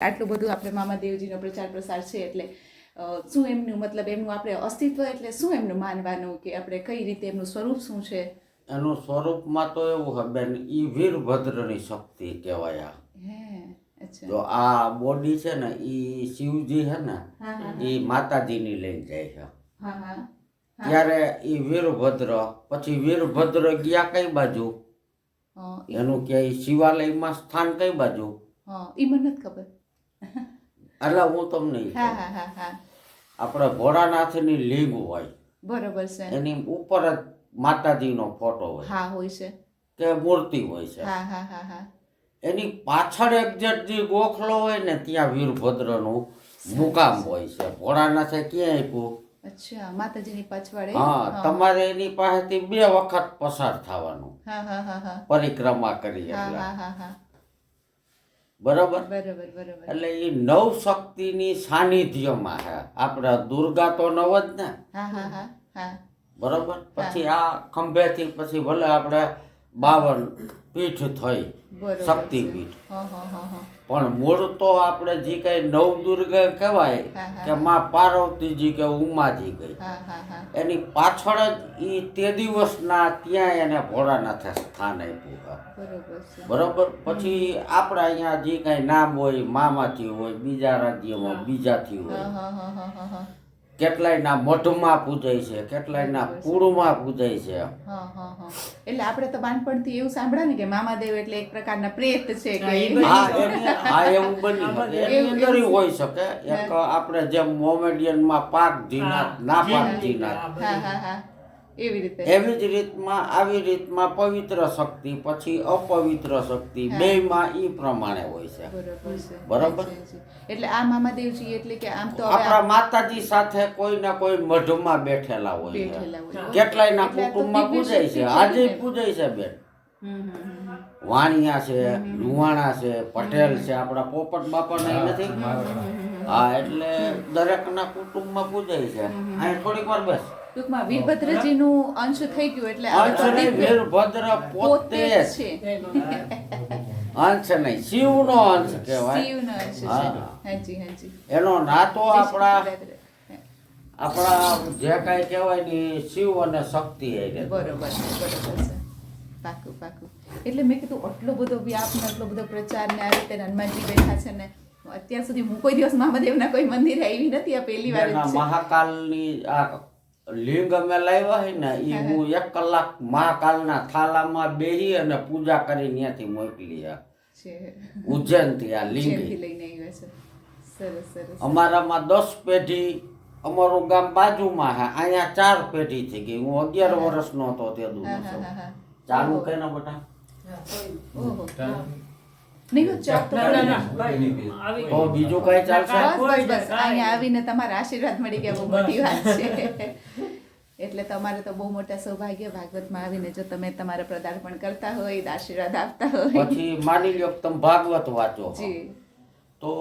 આટલું બધું આપણે મામાદેવજીનો પ્રચાર પ્રસાર છે એટલે શું એમનું મતલબ એમનું આપણે અસ્તિત્વ એટલે શું એમનું માનવાનું કે આપણે કઈ રીતે એમનું સ્વરૂપ શું છે? એનું સ્વરૂપમાં તો એવું છે બેન, ઈ વીરભદ્રની શક્તિ કહેવાય. હે અચ્છા. જો આ બોડી છે ને ઈ શિવજી છે ને ઈ માતાજીની લઈને જાય છે. હા હા. ત્યારે ઈ વીરભદ્ર, પછી વીરભદ્ર ગયા કઈ બાજુ, એનું ક્યાંય શિવાલયમાં સ્થાન કઈ બાજુ, ઈ મને નથી ખબર. એટલે હું તમને ઈ હા કહું. હા હા હા. આપણે ભોળાનાથની લિંગ હોય, બરોબર છે. એની ઉપર જ માતાજીનો ફોટો હોય હા હોય છે. કે મૂર્તિ હોય છે. હા હા હા હા. એની પાછળ એક્ઝેક્ટ જે ગોખલો હોય ને ત્યાં વીરભદ્રનું મુકામ હોય છે. ભોળાનાથે ક્યાં આપ્યું? અચ્છા, માતાજીની પાછવાડે. હા, તમારે એની પાસેથી 2 વખત પસાર થવાનું. હા હા હા હા. પરિક્રમા કરી હા એટલે. હા હા હા. બરોબર. બરોબર બરોબર. એટલે એ નવ શક્તિની સાનિધ્યમાં છે. આપણે દુર્ગા તો નવ જ ને. હા હા હા હા. બરોબર. પછી આ ખંભેથી પછી ભલે આપણે 52 પીઠ થઈ, બરોબર શક્તિ છે. પીઠ, હા હા હા હા. પણ મૂળ તો આપણે જે કઈ નવ દુર્ગા કહેવાય હા, હા. કે માં પાર્વતીજી કે ઉમાજી ગઈ, હા હા હા. એની પાછળ જ ઈ તે દિવસના ત્યાં એને ભોળાનાથે સ્થાન આપ્યું છે. બરોબર છે. બરોબર. પછી આપણે અહીંયા જે કાંઈ નામ હોય, મામાથી હોય, બીજા રાજ્યમાં બીજાથી હા હોય, હા હા હા હા હા. કેટલાયના મઢમાં પૂજાય છે, કેટલાયના કુળમાં પૂજાય છે. હા હા હા. એટલે આપણે તો બાળપણથી એવું સાંભળ્યા ને કે મામાદેવ એટલે એક પ્રકારના પ્રેત છે કે હા, એવું બની શકે. એની અંદર ય હોઈ શકે. એક આપણે જેમ મોમેડિયનમાં પાક જીનાત, ના પાક જીનાત, હા હા હા. એવી રીતે. એવી જ રીતમાં આવી રીતમાં પવિત્ર શક્તિ પછી અપવિત્ર શક્તિ બેયમાં ઈ પ્રમાણે હોય છે. બરોબર છે. બરોબર. જી, જી. એટલે આ મામાદેવજી એટલે કે આમ તો હવે આપણા માતાજી સાથે કોઈ ના કોઈ મઢમાં બેઠેલા હોય છે. બેઠેલા હોય. કેટલાયના એટલે આ તો કુટુંબમાં દિવ્ય પૂજાય શક્તિ છે, છે આજે ને. પૂજાય છે બેન. હમ હમ હમ હમ. વાણિયા છે, લુહાણા છે, પટેલ છે, આપણા પોપટ બાપાને નથી. હા, એટલે દરેકના કુટુંબમાં પૂજાય છે. અહીં થોડીક વાર બસ. ટૂંકમાં વીરભદ્રજીનું અંશ થઈ ગયું એટલે હવે તો અંશ નહીં, દિવ્ય વીરભદ્ર પોતે પોતે જ જ. છે. અંશ નહીં, શિવનો અંશ કહેવાય. શિવનો અંશ છે. હા. હાજી હાજી. એનો નાતો આપણા જે કાંઈ કહેવાય ને એ શિવ અને શક્તિ એ બરોબર છે બરોબર છે. પાકું પાકું. એટલે મેં કીધું આટલો બધો વ્યાપ ને આટલો બધો પ્રચાર ને આ રીતે હનુમાનજી બેઠા છે ને અત્યાર સુધી હું કોઈ દિવસ મહાદેવના કોઈ મંદિરે આવી નથી, આ પહેલી વાર જ છે. મહાકાલની આ લિંગ અમે લાવ્યા હોય ને એ હું 1 કલાક મહાકાલના થાલામાં બેહી અને પૂજા કરી ત્યાંથી મોકલી છે. ઉજ્જૈનથી આ લિંગ. ઉજ્જૈનથી લઈને આવ્યા છે. સરસ સરસ. અમારામાં 10 પેઢી, અમારું ગામ બાજુમાં છે, અહીંયા 4 પેઢી થઈ ગઈ. હું 11 વર્ષનો હતો તે દૂર હા હા હા. ચાલુ કે ના બેટા? ઓહો. નહીં હું ચા તો તો બીજું કઈ ચાલશે? બસ બસ અહીંયા આવીને તમારા આશીર્વાદ મળી ગયા, બહુ મોટી વાત છે. એટલે તમારે તો બહુ મોટા સૌભાગ્ય ભાગવતમાં આવીને જો તમે તમારા પદાર્પણ કરતા હોય, આશીર્વાદ આપતા હોય. પછી માની લ્યો કે તમે ભાગવત વાંચો જી. તો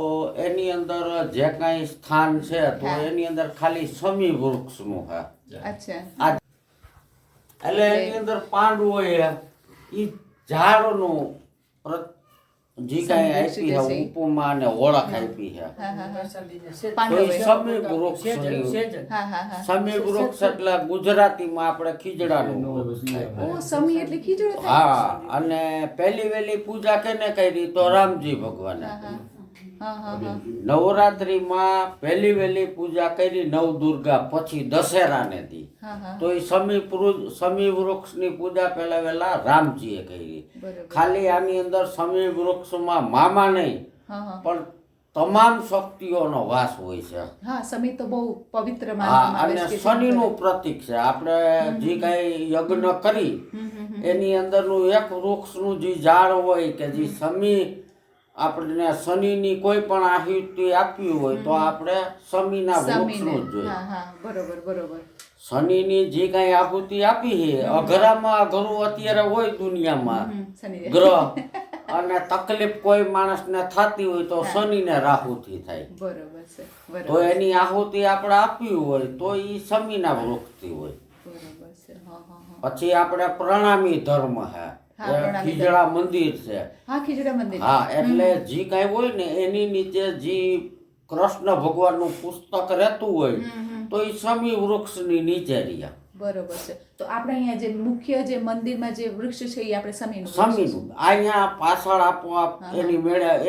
એની અંદર જે કાંઈ સ્થાન છે તો એની અંદર ખાલી સમી વૃક્ષનું છે. અચ્છા. એટલે એની અંદર પાંડવોએ ઈ ઝાડનું જે કાંઈ આપી છે ઉપમા અને ઓળખ આપી છે. હા હા હા. તો ઈ સમી વૃક્ષની, હા હા હા. સમી વૃક્ષ એટલે ગુજરાતીમાં આપણે ખીજડાનું વૃક્ષ થાય. ઓ સમી એટલે ખીજડો થાય. હા, અને પહેલી વહેલી પૂજા કેને કરી તો રામજી ભગવાને. હા હા હા હા. નવરાત્રિમાં પહેલી વહેલી પૂજા કરી નવદુર્ગા, પછી દશેરાને દી હા હા. તો એ સમી વૃક્ષની પૂજા પહેલા વહેલા રામજીએ કરી. બરોબર. ખાલી આની અંદર સમી વૃક્ષમાં મામા નહીં હા હા. પણ તમામ શક્તિઓનો વાસ હોય છે. હા સમી તો બહુ પવિત્ર હા, માનવામાં અને આવે છે. શનિનું પ્રતીક છે. આપણે જે કાંઈ યજ્ઞ કરી એની અંદરનું એક વૃક્ષનું જે ઝાડ હોય કે જે સમી આપણને શનિની કોઈ પણ આહુતિ આપવી હોય તો આપણે સમીના વૃક્ષનું જ જોઈએ. હા હા બરોબર બરોબર. શનિની જે કાંઈ આહુતિ આપી છે, અઘરામાં અઘરું અત્યારે હોય દુનિયામાં શનિદેવ. ગ્રહ અને તકલીફ કોઈ માણસને થતી હોય તો શનિને રાહુથી થાય. બરોબર છે બરોબર. તો એની આહુતિ આપણે આપવી હોય તો એ સમીના વૃક્ષથી હોય. બરોબર છે. હા હા હા. પછી આપણે પ્રણામી ધર્મ છે. હા, પ્રણામી ખીજડા મંદિર છે. હા, ખીજડા મંદિર. હા, એટલે જે કાંઈ હોય ને એની નીચે જે કૃષ્ણ ભગવાનનું પુસ્તક રહેતું હોય તો એ સમી વૃક્ષની નીચે રહ્યા. બરોબર છે. તો આપણે અહીંયા જે મુખ્ય જે મંદિરમાં જે વૃક્ષ છે એ આપણે સમીનું વૃક્ષ છે. સમીનું અહીંયા પાછળ આપોઆપ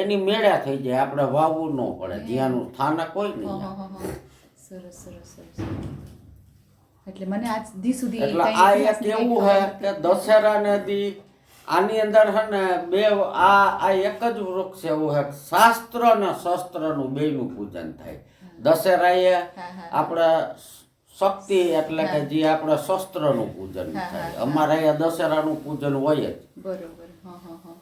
એની મેળા થઈ જાય, આપણે વાવવું ન પડે. જ્યાંનું સ્થાનક હોય ને હા, ત્યાં. હા, હા. સરસ સરસ સરસ. એટલે મને આજ દી સુધી એટલે કાંઈ આ એક ઇતિહાસની એવું કાંઈ છે ખબર કે દશેરાને દી આની અંદર છે ને બે આ એક જ વૃક્ષ એવું છે કે શાસ્ત્ર અને શસ્ત્રનું બેયનું પૂજન થાય. દશેરાએ આપણે શક્તિ એટલે કે જે આપણે શસ્ત્રનું પૂજન થાય. અમારે અહીંયા દશેરાનું પૂજન હોય જ. બરોબર. હા, હા, હા.